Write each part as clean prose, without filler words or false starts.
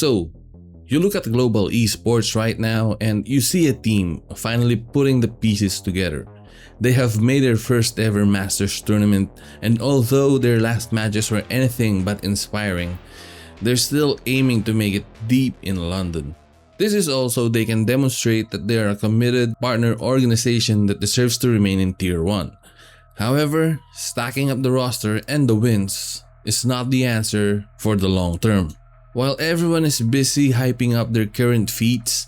So, you look at Global Esports right now and you see a team finally putting the pieces together. They have made their first ever Masters tournament, and although their last matches were anything but inspiring, they're still aiming to make it deep in London. This is also they can demonstrate that they are a committed partner organization that deserves to remain in Tier 1. However, stacking up the roster and the wins is not the answer for the long term. While everyone is busy hyping up their current feats,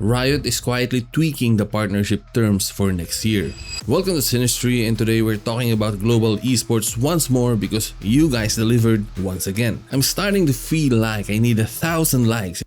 Riot is quietly tweaking the partnership terms for next year. Welcome to snstry, and today we're talking about Global Esports once more because you guys delivered once again. I'm starting to feel like I need 1,000 likes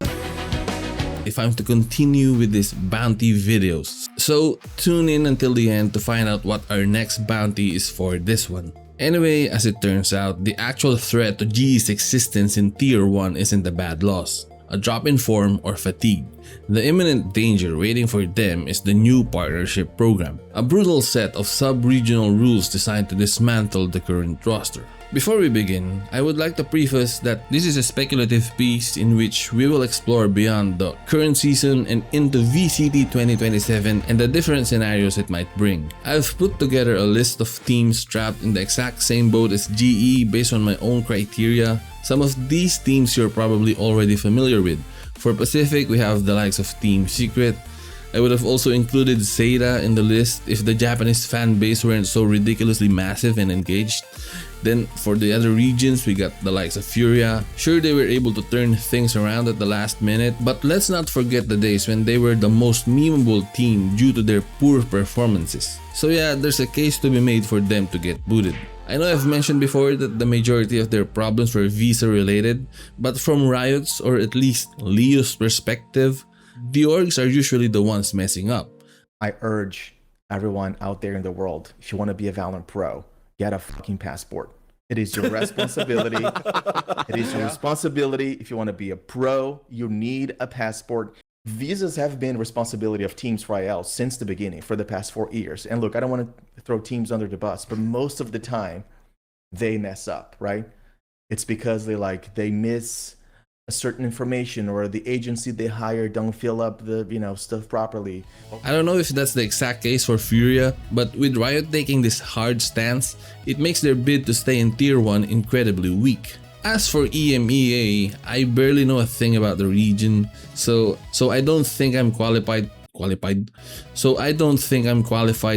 if I'm to continue with these bounty videos. So tune in until the end to find out what our next bounty is for this one. Anyway, as it turns out, the actual threat to GE's existence in Tier 1 isn't a bad loss, a drop in form, or fatigue. The imminent danger waiting for them is the new partnership program, a brutal set of sub-regional rules designed to dismantle the current roster. Before we begin, I would like to preface that this is a speculative piece in which we will explore beyond the current season and into VCT 2027 and the different scenarios it might bring. I've put together a list of teams trapped in the exact same boat as GE based on my own criteria. Some of these teams you're probably already familiar with. For Pacific, we have the likes of Team Secret. I would have also included Zeta in the list if the Japanese fan base weren't so ridiculously massive and engaged. Then for the other regions, we got the likes of Furia. Sure, they were able to turn things around at the last minute, but let's not forget the days when they were the most memeable team due to their poor performances. So yeah, there's a case to be made for them to get booted. I know I've mentioned before that the majority of their problems were visa related, but from Riot's, or at least Leo's perspective, the orgs are usually the ones messing up. I urge everyone out there in the world, if you want to be a Valorant pro, get a fucking passport. It is your responsibility. It is your responsibility. If you want to be a pro, you need a passport. Visas have been responsibility of Teams Riot since the beginning for the past 4 years. And look, I don't want to throw teams under the bus, but most of the time they mess up, right? It's because they miss a certain information, or the agency they hire don't fill up the stuff properly. I don't know if that's the exact case for Furia, but with Riot taking this hard stance, it makes their bid to stay in Tier 1 incredibly weak. As for EMEA, I barely know a thing about the region, so I don't think I'm qualified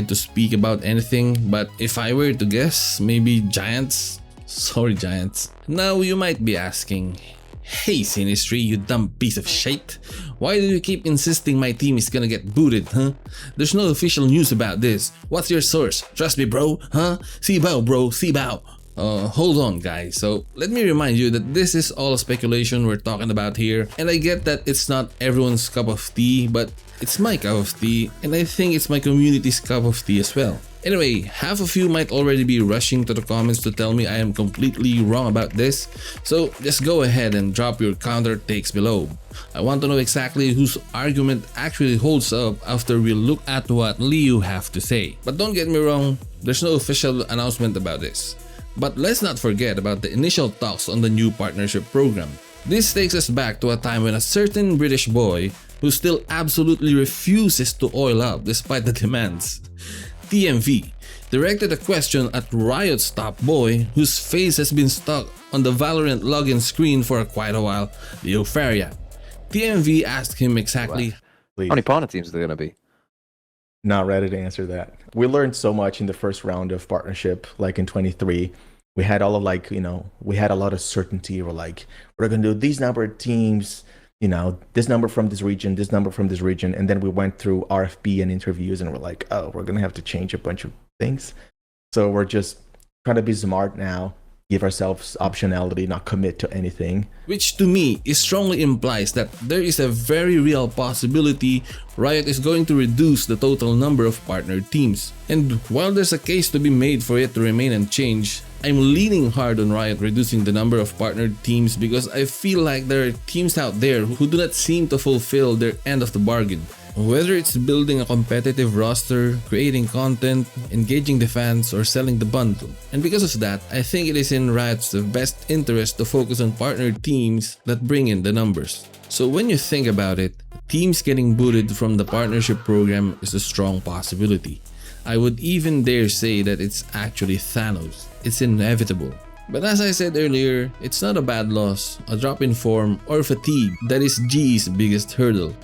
to speak about anything, but if I were to guess, maybe Giants. Sorry, Giants. Now you might be asking, hey snstry, you dumb piece of shit. Why do you keep insisting my team is gonna get booted, huh? There's no official news about this. What's your source? Trust me, bro, huh? Sibaw, bro, Sibaw. Hold on, guys. So let me remind you that this is all speculation we're talking about here, and I get that it's not everyone's cup of tea, but it's my cup of tea, and I think it's my community's cup of tea as well. Anyway, half of you might already be rushing to the comments to tell me I am completely wrong about this, so just go ahead and drop your counter takes below. I want to know exactly whose argument actually holds up after we look at what Leo have to say. But don't get me wrong, there's no official announcement about this. But let's not forget about the initial talks on the new partnership program. This takes us back to a time when a certain British boy, who still absolutely refuses to oil up despite the demands, TMV, directed a question at Riot's top boy, whose face has been stuck on the Valorant login screen for quite a while, Leo Faria. TMV asked him exactly, how many partner teams are there going to be? Not ready to answer that. We learned so much in the first round of partnership, like in 23. We had all of we had a lot of certainty. We're going to do these number of teams, this number from this region, this number from this region. And then we went through RFP and interviews, and we're like, oh, we're going to have to change a bunch of things. So we're just trying to be smart now, give ourselves optionality, not commit to anything. Which to me strongly implies that there is a very real possibility Riot is going to reduce the total number of partnered teams. And while there's a case to be made for it to remain unchanged, I'm leaning hard on Riot reducing the number of partnered teams because I feel like there are teams out there who do not seem to fulfill their end of the bargain. Whether it's building a competitive roster, creating content, engaging the fans, or selling the bundle. And because of that, I think it is in Riot's best interest to focus on partner teams that bring in the numbers. So when you think about it, teams getting booted from the partnership program is a strong possibility. I would even dare say that it's actually Thanos. It's inevitable. But as I said earlier, it's not a bad loss, a drop in form, or fatigue that is GE's biggest hurdle.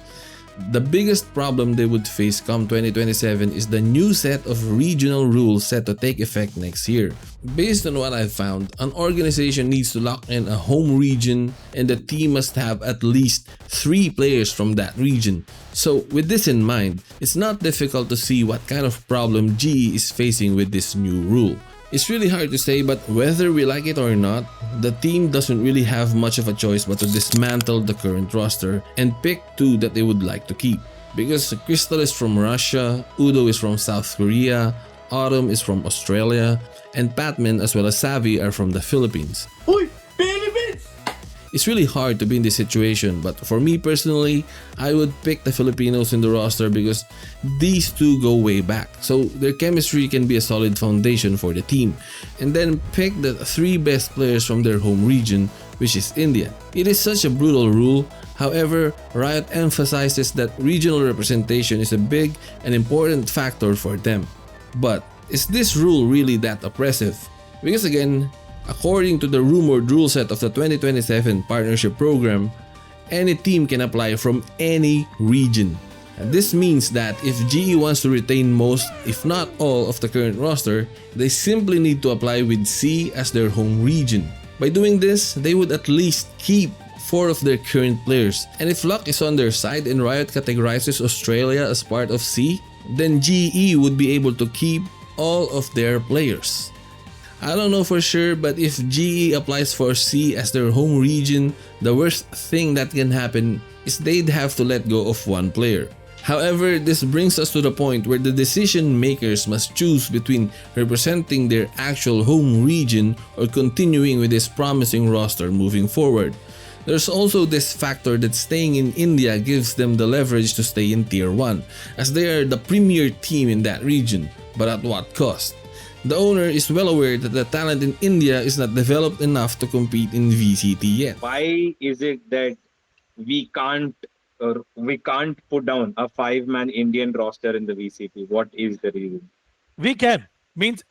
The biggest problem they would face come 2027 is the new set of regional rules set to take effect next year. Based on what I've found, an organization needs to lock in a home region and the team must have at least 3 players from that region. So with this in mind, it's not difficult to see what kind of problem GE is facing with this new rule. It's really hard to say, but whether we like it or not, the team doesn't really have much of a choice but to dismantle the current roster and pick 2 that they would like to keep. Because Crystal is from Russia, Udo is from South Korea, Autumn is from Australia, and Patman as well as Savvy are from the Philippines. It's really hard to be in this situation, but for me personally, I would pick the Filipinos in the roster because these 2 go way back, so their chemistry can be a solid foundation for the team. And then pick the 3 best players from their home region, which is India. It is such a brutal rule, however, Riot emphasizes that regional representation is a big and important factor for them. But is this rule really that oppressive? Because again, according to the rumored rule set of the 2027 partnership program, any team can apply from any region. And this means that if GE wants to retain most, if not all, of the current roster, they simply need to apply with C as their home region. By doing this, they would at least keep 4 of their current players. And if luck is on their side and Riot categorizes Australia as part of C, then GE would be able to keep all of their players. I don't know for sure, but if GE applies for C as their home region, the worst thing that can happen is they'd have to let go of 1 player. However, this brings us to the point where the decision makers must choose between representing their actual home region or continuing with this promising roster moving forward. There's also this factor that staying in India gives them the leverage to stay in Tier 1, as they are the premier team in that region, but at what cost? The owner is well aware that the talent in India is not developed enough to compete in VCT yet. Why is it that we can't put down a 5-man Indian roster in the VCT? What is the reason? We can. Means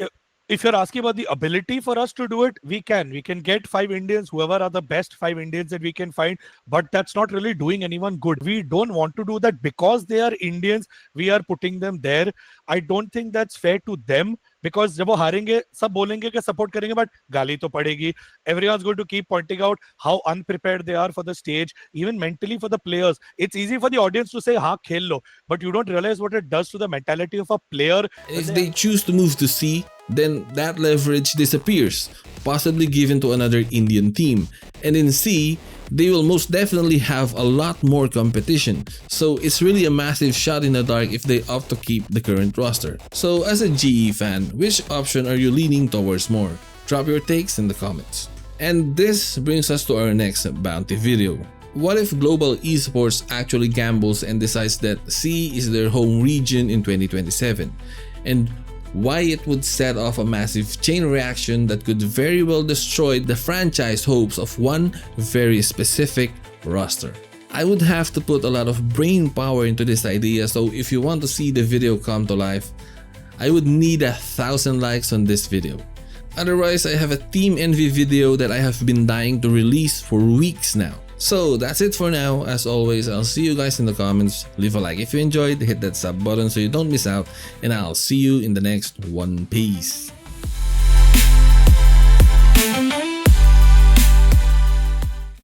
if you're asking about the ability for us to do it, we can. We can get 5 Indians, whoever are the best 5 Indians that we can find, but that's not really doing anyone good. We don't want to do that because they are Indians. We are putting them there. I don't think that's fair to them. Because जब वो हारेंगे सब बोलेंगे कि support करेंगे but गाली तो पड़ेगी. Everyone's going to keep pointing out how unprepared they are for the stage, even mentally for the players. It's easy for the audience to say हाँ खेल लो, but you don't realize what it does to the mentality of a player. If they choose to move to C, then that leverage disappears, possibly given to another Indian team. And in C, they will most definitely have a lot more competition, so it's really a massive shot in the dark if they opt to keep the current roster. So as a GE fan, which option are you leaning towards more? Drop your takes in the comments. And this brings us to our next bounty video. What if Global Esports actually gambles and decides that C is their home region in 2027? And why it would set off a massive chain reaction that could very well destroy the franchise hopes of one very specific roster. I would have to put a lot of brain power into this idea, so if you want to see the video come to life, I would need 1,000 likes on this video. Otherwise, I have a Team Envy video that I have been dying to release for weeks now. So that's it for now. As always, I'll see you guys in the comments. Leave a like if you enjoyed, hit that sub button so you don't miss out, and I'll see you in the next one. Peace.